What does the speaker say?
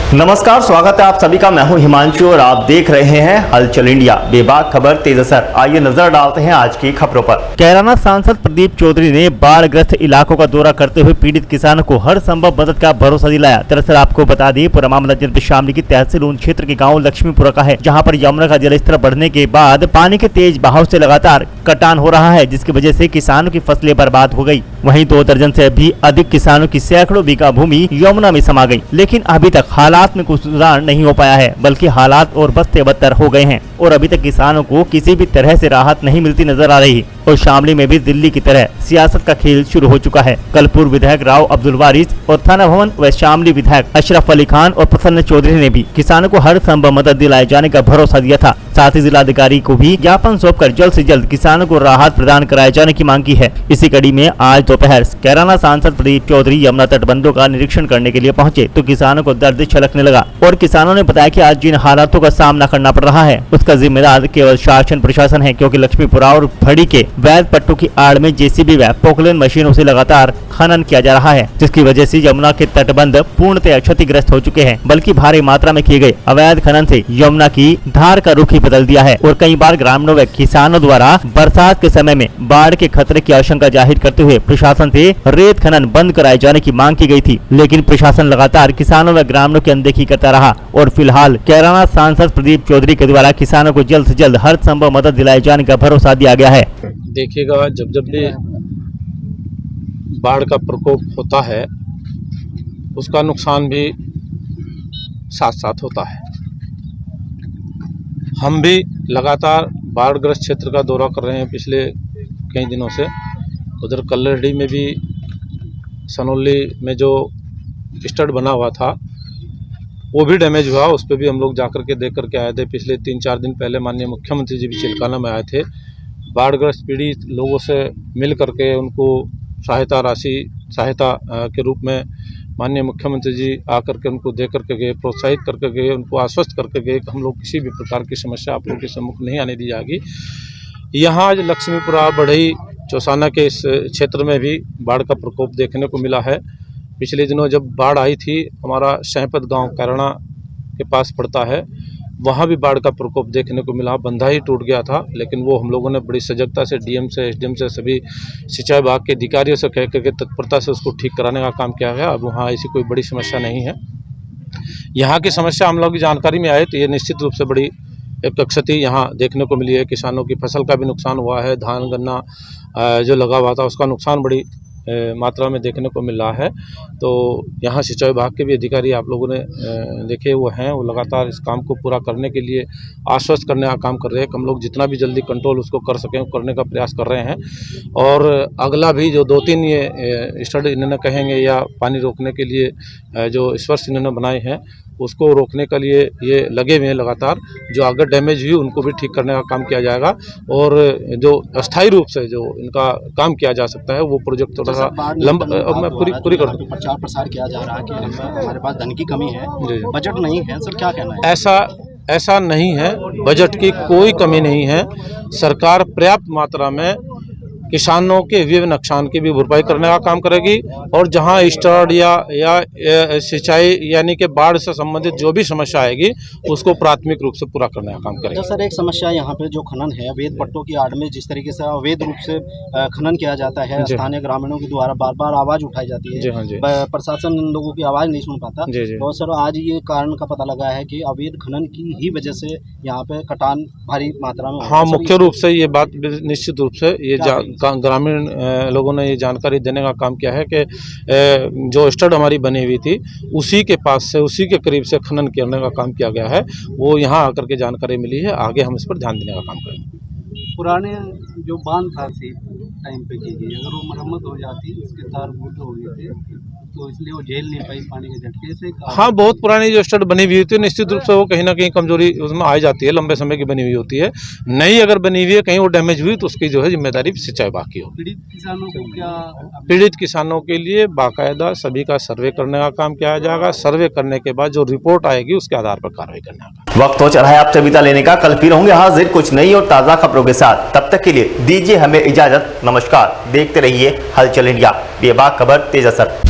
नमस्कार, स्वागत है आप सभी का। मैं हूं हिमांशु और आप देख रहे हैं हलचल इंडिया। बेबाक खबर तेज असर। आइए नजर डालते हैं आज की खबरों पर। कैराना सांसद प्रदीप चौधरी ने बाढ़ग्रस्त इलाकों का दौरा करते हुए पीड़ित किसानों को हर संभव मदद का भरोसा दिलाया। दरअसल आपको बता दें, पूरा मामला जनपद शामली की तहसील ऊन क्षेत्र के गाँव लक्ष्मीपुरा का है, जहाँ पर यमुना का जलस्तर बढ़ने के बाद पानी के तेज बहाव से लगातार कटान हो रहा है, जिसकी वजह से किसानों की फसलें बर्बाद हो गई। वहीं 2 दर्जन से भी अधिक किसानों की सैकड़ों बीघा भूमि यमुना में समा गई। लेकिन अभी तक हालात में कुछ सुधार नहीं हो पाया है, बल्कि हालात और बदसे बदतर हो गए हैं और अभी तक किसानों को किसी भी तरह से राहत नहीं मिलती नजर आ रही। और शामली में भी दिल्ली की तरह सियासत का खेल शुरू हो चुका है। कल पूर्व विधायक राव अब्दुल वारिस और थाना भवन व शामली विधायक अशरफ अली खान और प्रसन्न चौधरी ने भी किसानों को हर संभव मदद दिलाए जाने का भरोसा दिया था। साथ ही जिलाधिकारी को भी ज्ञापन सौंपकर जल्द से जल्द किसानों को राहत प्रदान कराए जाने की मांग की है। इसी कड़ी में आज दोपहर कैराना सांसद प्रदीप चौधरी यमुना तटबंधों का निरीक्षण करने के लिए पहुंचे तो किसानों को दर्द छलकने लगा और किसानों ने बताया कि आज जिन हालातों का सामना करना पड़ रहा है उसका जिम्मेदार केवल शासन प्रशासन है, क्योंकि लक्ष्मीपुरा और फड़ी के वैध पट्टों की आड़ में जेसीबी व पोकलेन मशीनों से लगातार खनन किया जा रहा है, जिसकी वजह से यमुना के तटबंध पूर्णतः क्षतिग्रस्त हो चुके हैं। बल्कि भारी मात्रा में किए गए अवैध खनन से यमुना की धार का रुख ही बदल दिया है और कई बार ग्रामीणों व किसानों द्वारा बरसात के समय में बाढ़ के खतरे की आशंका जाहिर करते हुए प्रशासन से रेत खनन बंद कराए जाने की मांग की गई थी, लेकिन प्रशासन लगातार किसानों व ग्रामीणों की अनदेखी करता रहा। और फिलहाल कैराना सांसद प्रदीप चौधरी के द्वारा किसानों को जल्द से जल्द हर संभव मदद दिलाए जाने का भरोसा दिया गया है। देखिएगा, जब जब भी बाढ़ का प्रकोप होता है उसका नुकसान भी साथ साथ होता है। हम भी लगातार बाढ़ग्रस्त क्षेत्र का दौरा कर रहे हैं पिछले कई दिनों से। उधर कल्लरडी में भी सनौली में जो स्टड बना हुआ था वो भी डैमेज हुआ, उस पर भी हम लोग जाकर के देख करके आए थे। पिछले 3-4 दिन पहले माननीय मुख्यमंत्री जी भी चिल्काना में आए थे। बाढ़ग्रस्त पीड़ित लोगों से मिल करके उनको सहायता के रूप में माननीय मुख्यमंत्री जी आकर के उनको दे करके गए, प्रोत्साहित करके गए, उनको आश्वस्त करके गए कि हम लोग किसी भी प्रकार की समस्या आप लोगों के सम्मुख नहीं आने दी जाएगी। यहाँ आज लक्ष्मीपुरा, बढ़ई, चौसाना के इस क्षेत्र में भी बाढ़ का प्रकोप देखने को मिला है। पिछले दिनों जब बाढ़ आई थी, हमारा शहपत गांव कैराना के पास पड़ता है, वहाँ भी बाढ़ का प्रकोप देखने को मिला। बंधा ही टूट गया था, लेकिन वो हम लोगों ने बड़ी सजगता से डीएम से, एसडीएम से, सभी सिंचाई विभाग के अधिकारियों से कह करके तत्परता से उसको ठीक कराने का काम किया गया। अब वहाँ ऐसी कोई बड़ी समस्या नहीं है। यहाँ की समस्या हम लोग की जानकारी में आए तो ये निश्चित रूप से बड़ी एक क्षति यहाँ देखने को मिली है। किसानों की फसल का भी नुकसान हुआ है। धान गन्ना जो लगा हुआ था उसका नुकसान बड़ी मात्रा में देखने को मिल रहा है। तो यहाँ सिंचाई विभाग के भी अधिकारी आप लोगों ने देखे हुए हैं, वो लगातार इस काम को पूरा करने के लिए आश्वस्त करने का काम कर रहे हैं। हम लोग जितना भी जल्दी कंट्रोल उसको कर सकें करने का प्रयास कर रहे हैं। और अगला भी जो 2-3 ये स्टड इन्होंने कहेंगे या पानी रोकने के लिए जो स्पर्श इन्होंने बनाए हैं उसको रोकने के लिए ये लगे हुए हैं लगातार। जो अगर डैमेज हुई उनको भी ठीक करने का काम किया जाएगा और जो अस्थायी रूप से जो इनका काम किया जा सकता है वो प्रोजेक्ट थोड़ा सा लंबा। मैं पूरी कर दूँ। प्रचार प्रसार किया जा रहा है कि हमारे पास धन की कमी है, बजट नहीं है, सर क्या कहना है? ऐसा नहीं है, बजट की कोई कमी नहीं है। सरकार पर्याप्त मात्रा में किसानों के हुए नुकसान की भी भरपाई करने का काम करेगी और जहां स्टड या सिंचाई यानी कि बाढ़ से संबंधित जो भी समस्या आएगी उसको प्राथमिक रूप से पूरा करने का काम करेगी। तो सर एक समस्या यहाँ पे जो खनन है अवैध पट्टों की आड़ में, जिस तरीके से अवैध रूप से खनन किया जाता है, स्थानीय ग्रामीणों के द्वारा बार बार आवाज उठाई जाती है। हाँ जी। प्रशासन इन लोगों की आवाज नहीं सुन पाता। तो सर आज ये कारण का पता लगा है कि अवैध खनन की ही वजह से यहाँ पे कटान भारी मात्रा में। हाँ, मुख्य रूप से ये बात निश्चित रूप से ये ग्रामीण लोगों ने ये जानकारी देने का काम किया है कि जो स्टड हमारी बनी हुई थी उसी के पास से, उसी के करीब से खनन करने का काम किया गया है। वो यहाँ आकर के जानकारी मिली है। आगे हम इस पर ध्यान देने का काम करेंगे। पुराने जो बांध था टाइम पे की गई, अगर वो मरम्मत हो जाती, उसके तार बूटे हो गए थे तो इसलिए वो झेल नहीं पाई पानी के झटके से। हाँ, बहुत पुरानी जो स्टड बनी हुई थी निश्चित रूप से वो कहीं ना कहीं कमजोरी उसमें आ जाती है, लंबे समय की बनी हुई होती है। नई अगर बनी हुई है कहीं वो डैमेज हुई तो उसकी जो है जिम्मेदारी सिंचाई विभाग की हो। पीड़ित किसानों को क्या? पीड़ित किसानों के लिए बाकायदा सभी का सर्वे करने का काम किया जाएगा। सर्वे करने के बाद जो रिपोर्ट आएगी उसके आधार पर कार्रवाई करने का वक्त हो चला है आपसे विदा लेने का। कल फिर होंगे हाजिर कुछ नई और ताजा खबरों के साथ। तब तक के लिए दीजिए हमें इजाजत। नमस्कार, देखते रहिए हलचल इंडिया, बेबाक खबर तेज असर।